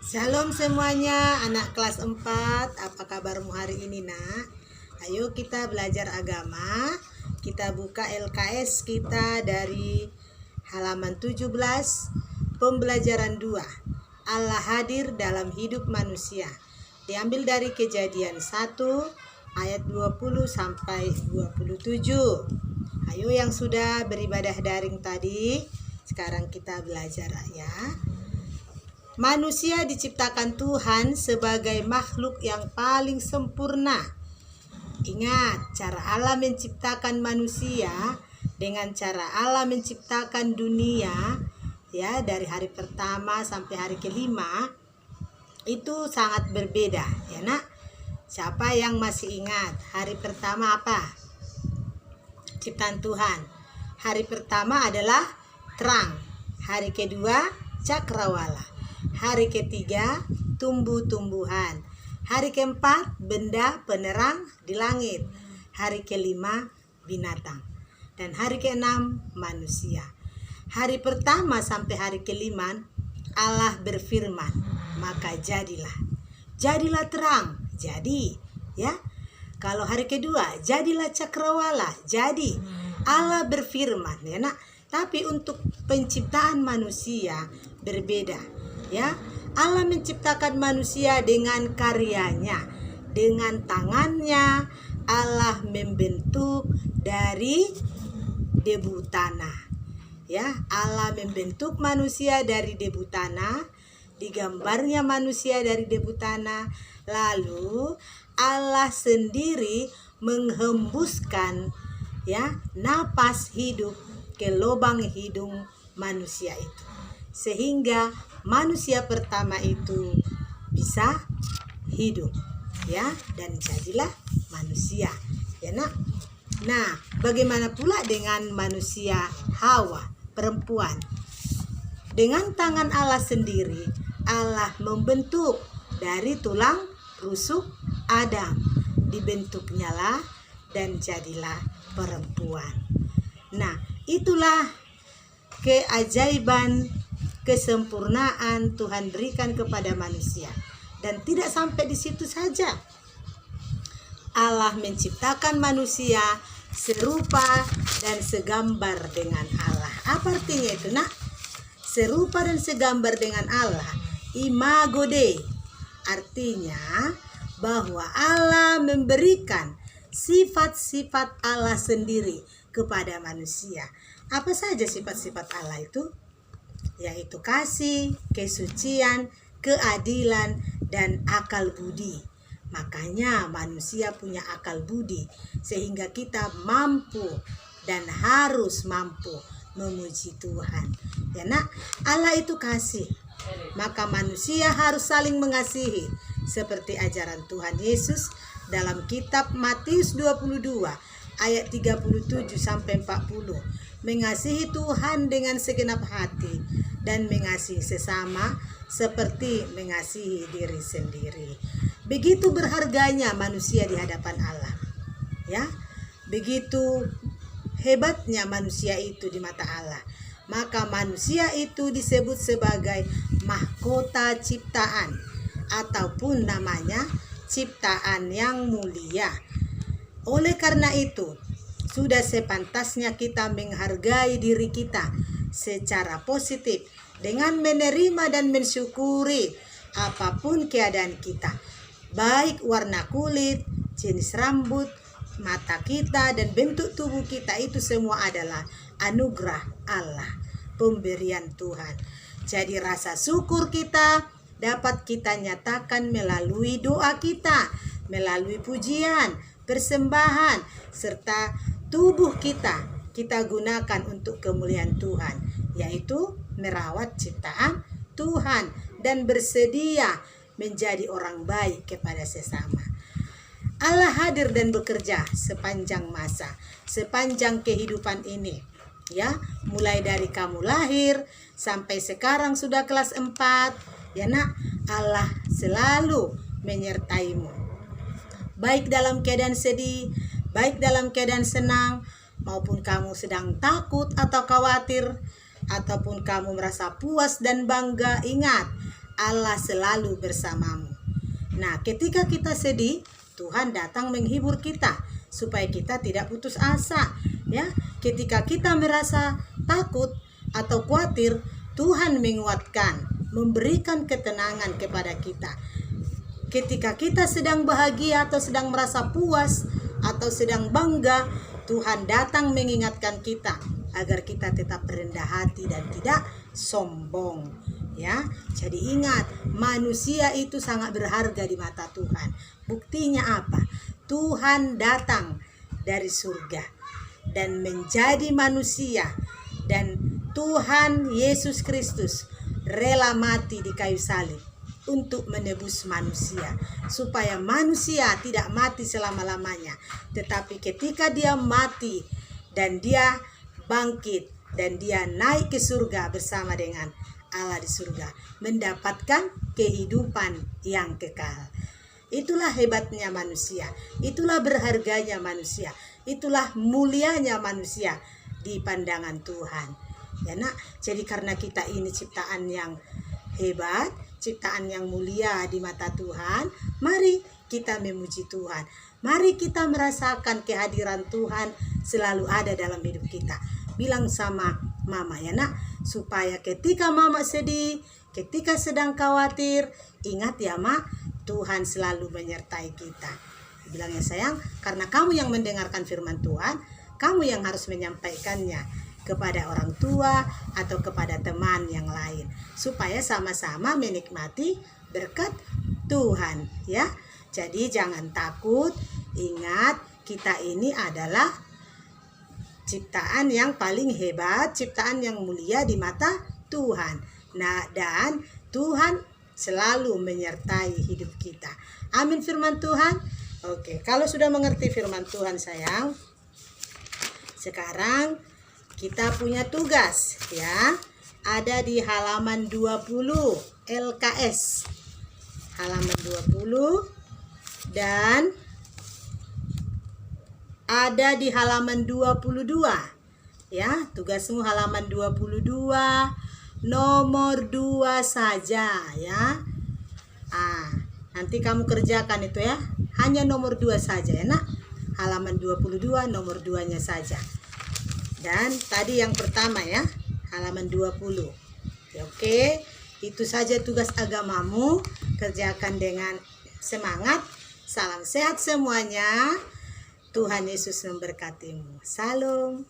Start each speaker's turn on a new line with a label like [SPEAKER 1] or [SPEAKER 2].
[SPEAKER 1] Shalom semuanya, anak kelas 4. Apa kabarmu hari ini, Nak? Ayo kita belajar agama. Kita buka LKS kita dari halaman 17, pembelajaran 2. Allah hadir dalam hidup manusia. Diambil dari Kejadian 1 ayat 20 sampai 27. Ayo yang sudah beribadah daring tadi, sekarang kita belajar ya. Manusia diciptakan Tuhan sebagai makhluk yang paling sempurna. Ingat, cara Allah menciptakan manusia dengan cara Allah menciptakan dunia ya, dari hari pertama sampai hari kelima itu sangat berbeda ya, Nak. Siapa yang masih ingat hari pertama apa? Ciptaan Tuhan. Hari pertama adalah terang. Hari kedua cakrawala. Hari ketiga tumbuh-tumbuhan. Hari keempat benda penerang di langit. Hari kelima binatang. Dan hari keenam manusia. Hari pertama sampai hari kelima Allah berfirman, maka jadilah. Jadilah terang. Jadi, ya. Kalau hari kedua jadilah cakrawala. Jadi Allah berfirman, ya Nak. Tapi untuk penciptaan manusia berbeda. Ya, Allah menciptakan manusia dengan karyanya, dengan tangannya. Allah membentuk dari debu tanah. Ya, Allah membentuk manusia dari debu tanah, digambarnya manusia dari debu tanah. Lalu Allah sendiri menghembuskan ya napas hidup ke lubang hidung manusia itu, sehingga manusia pertama itu bisa hidup ya, dan jadilah manusia ya Nak. Nah, bagaimana pula dengan manusia Hawa, perempuan? Dengan tangan Allah sendiri Allah membentuk dari tulang rusuk Adam, dibentuknyalah dan jadilah perempuan. Nah, itulah keajaiban, kesempurnaan Tuhan berikan kepada manusia. Dan tidak sampai di situ saja. Allah menciptakan manusia serupa dan segambar dengan Allah. Apa artinya itu, Nak? Serupa dan segambar dengan Allah. Imago Dei. Artinya bahwa Allah memberikan sifat-sifat Allah sendiri kepada manusia. Apa saja sifat-sifat Allah itu? Yaitu kasih, kesucian, keadilan, dan akal budi. Makanya manusia punya akal budi, sehingga kita mampu dan harus mampu memuji Tuhan. Ya Nak, Allah itu kasih. Maka manusia harus saling mengasihi, seperti ajaran Tuhan Yesus dalam kitab Matius 22 ayat 37 sampai 40. Mengasihi Tuhan dengan segenap hati dan mengasihi sesama seperti mengasihi diri sendiri. Begitu berharganya manusia di hadapan Allah. Ya. Begitu hebatnya manusia itu di mata Allah. Maka manusia itu disebut sebagai mahkota ciptaan, ataupun namanya ciptaan yang mulia. Oleh karena itu, sudah sepantasnya kita menghargai diri kita secara positif dengan menerima dan mensyukuri apapun keadaan kita, baik warna kulit, jenis rambut, mata kita, dan bentuk tubuh kita. Itu semua adalah anugerah Allah, pemberian Tuhan. Jadi rasa syukur kita dapat kita nyatakan melalui doa kita, melalui pujian, persembahan, serta tubuh kita gunakan untuk kemuliaan Tuhan, yaitu merawat ciptaan Tuhan dan bersedia menjadi orang baik kepada sesama. Allah hadir dan bekerja sepanjang masa, sepanjang kehidupan ini. Ya, mulai dari kamu lahir sampai sekarang sudah kelas 4, ya Nak, Allah selalu menyertaimu. Baik dalam keadaan sedih, baik dalam keadaan senang, maupun kamu sedang takut atau khawatir, ataupun kamu merasa puas dan bangga. Ingat, Allah selalu bersamamu. Nah, ketika kita sedih, Tuhan datang menghibur kita supaya kita tidak putus asa, ya. Ketika kita merasa takut atau khawatir, Tuhan menguatkan, memberikan ketenangan kepada kita. Ketika kita sedang bahagia atau sedang merasa puas atau sedang bangga, Tuhan datang mengingatkan kita agar kita tetap rendah hati dan tidak sombong, ya. Jadi ingat, manusia itu sangat berharga di mata Tuhan. Buktinya apa? Tuhan datang dari surga dan menjadi manusia, dan Tuhan Yesus Kristus rela mati di kayu salib untuk menebus manusia, supaya manusia tidak mati selama-lamanya, tetapi ketika dia mati dan dia bangkit dan dia naik ke surga bersama dengan Allah di surga, mendapatkan kehidupan yang kekal. Itulah hebatnya manusia, itulah berharganya manusia, itulah mulianya manusia di pandangan Tuhan, ya nak. Jadi karena kita ini ciptaan yang hebat, ciptaan yang mulia di mata Tuhan, mari kita memuji Tuhan. Mari kita merasakan kehadiran Tuhan selalu ada dalam hidup kita. Bilang sama mama, ya nak, supaya ketika mama sedih, ketika sedang khawatir, ingat ya mak, Tuhan selalu menyertai kita. Bilang, ya sayang, karena kamu yang mendengarkan firman Tuhan, kamu yang harus menyampaikannya kepada orang tua atau kepada teman yang lain, supaya sama-sama menikmati berkat Tuhan, ya. Jadi jangan takut, ingat kita ini adalah ciptaan yang paling hebat, ciptaan yang mulia di mata Tuhan. Nah, dan Tuhan selalu menyertai hidup kita. Amin firman Tuhan. Oke, kalau sudah mengerti firman Tuhan sayang, sekarang kita punya tugas, ya. Ada di halaman 20 LKS. Halaman 20 dan ada di halaman 22. Ya, tugasmu halaman 22 nomor 2 saja, ya. Nanti kamu kerjakan itu ya. Hanya nomor 2 saja ya nak. Halaman 22 nomor 2-nya saja. Dan tadi yang pertama ya, halaman 20. Ya, oke, itu saja tugas agamamu. Kerjakan dengan semangat. Salam sehat semuanya. Tuhan Yesus memberkatimu. Salam.